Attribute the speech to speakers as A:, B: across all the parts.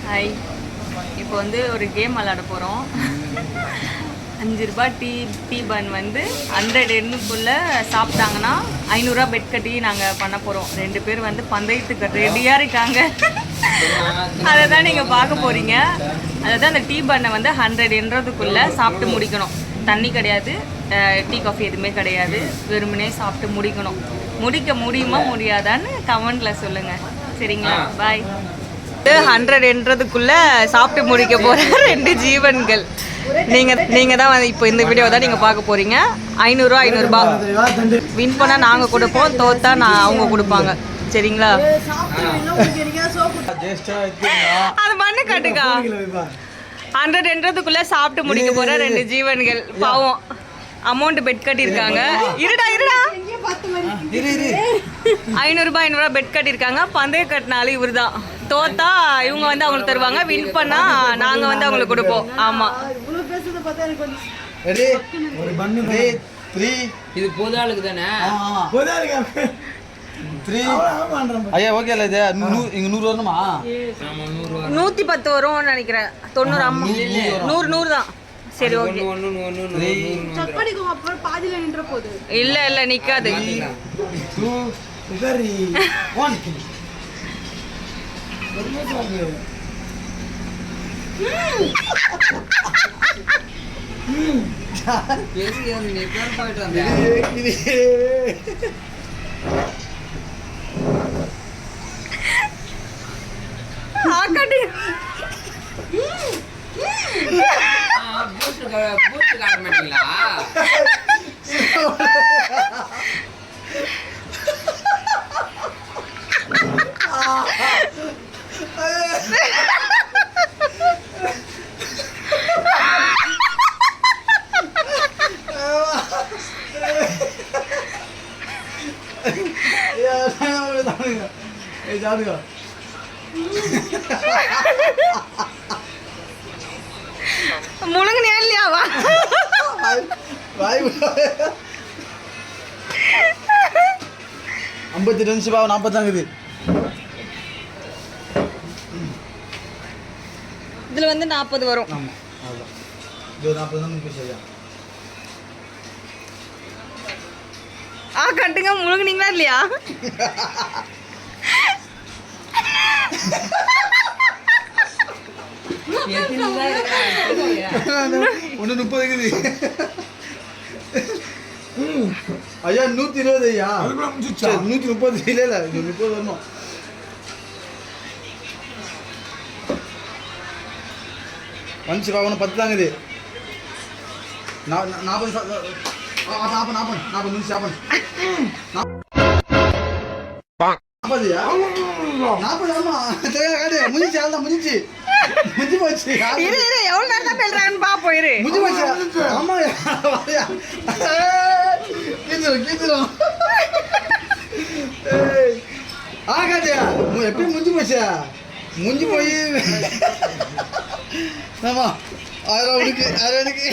A: Hi. இப்போ வந்து ஒரு கேம் விளாட போகிறோம். 5 ரூபா டீ பன் வந்து 100 எண்ணுக்குள்ளே சாப்பிட்டாங்கன்னா 500 ரூபா பெட் கட்டி நாங்கள் பண்ண போகிறோம். 2 பேர் வந்து பந்தயத்துக்கு ரெடியாக இருக்காங்க. அதை தான் நீங்கள் பார்க்க போகிறீங்க. அதை தான் அந்த டீ பண்ணை வந்து 100 எண்ணுறதுக்குள்ளே சாப்பிட்டு முடிக்கணும். தண்ணி கிடையாது, டீ காஃபி எதுவுமே கிடையாது, வெறுமனே சாப்பிட்டு முடிக்கணும். முடிக்க முடியுமா முடியாதான்னு கமெண்டில் சொல்லுங்கள். சரிங்களா? பாய். 100 என்றதுக்குள்ளே சாப்பிட்டு முடிக்க போகிற 2 ஜீவன்கள் நீங்கள் தான் வந்து இப்போ இந்த வீடியோ தான் நீங்கள் பார்க்க போகிறீங்க. 500 வின் பண்ணால் நாங்கள் கொடுப்போம், தோத்தா அவங்க கொடுப்பாங்க. சரிங்களா? அது மண்ணு காட்டுக்கா. 100 என்றதுக்குள்ளே சாப்பிட்டு முடிக்க போகிற 2 ஜீவன்கள். பாவம், அமௌண்ட் பெட் கட்டியிருக்காங்க. இருடா 500 பெட் கட்டியிருக்காங்க. பந்தய கட்டினாலும் இவர் தான். தோத்தா இவங்க வந்து அவங்களுக்கு தருவாங்க, வின் பண்ணா நாங்கள் வந்து அவங்களுக்கு கொடுப்போம். ஆமாம்.
B: இது பொது ஆளுக்கு தானே?
C: ஐயா ஓகே இல்லை, இது 100 வரணுமா?
A: 110 வரும்னு நினைக்கிறேன். 90 100 தான். சரி ஓகே. இல்ல நிக்காது.
B: பூஸ்ட் காட்ட மாட்டீங்களா?
A: முழுங்குனியா இல்லையாவா?
C: 52 நிமிஷம் 40
A: இதுல வந்து 40 வரும். கட்டுங்க. முழுங்குனீங்களா இல்லையா?
C: ஒன்று 30 ஐயா 120 ஐயா 130 இல்லை 30 வரணும். வந்துச்சு ஒன்று 10 தாங்க. இது 40 முடிச்சு 40 ஆமா முடிஞ்சு முடிஞ்சு முடிஞ்சு போச்சு.
A: எவ்வளவு நேரம் தான் பேசுறாங்கன்னு பாப்போம். இரு
C: முடிஞ்சு போச்சு. ஆமா கீச்சிரும் ஆகாதியா எப்படி முடிஞ்சு போச்சா? முடிஞ்சு போய் ஆமா 1000 உனக்கு 1000 எனக்கு.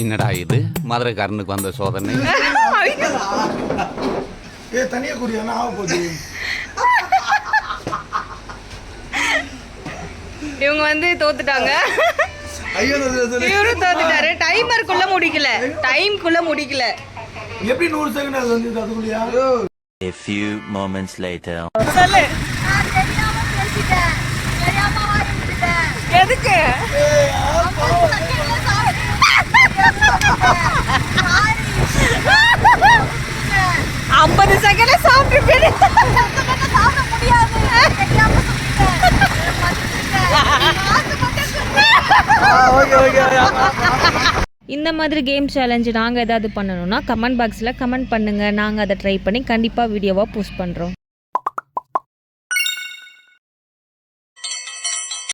B: என்னடா இது மதுரைக்காரனுக்கு வந்த சோதனை?
C: தனியா குறியா ஆக போகுது.
A: இவங்க வந்து தோத்துட்டாங்க. இவரும் தோத்துட்டாரு. டைமருக்குள்ள முடிக்கல.
C: எப்படி 100 செகண்ட் அது வந்து அதுக்குள்ளயா?
D: A few moments later.
A: சொல்லு. எதுக்கு? 50 செகண்ட்ல சாப்பிட்டு இந்த மாதிரி கேம் சேலஞ்சு நாங்கள் ஏதாவது பண்ணணும்னா கமெண்ட் பாக்ஸில் கமெண்ட் பண்ணுங்கள். நாங்கள் அதை ட்ரை பண்ணி கண்டிப்பாக வீடியோவாக போஸ்ட் பண்ணுறோம்.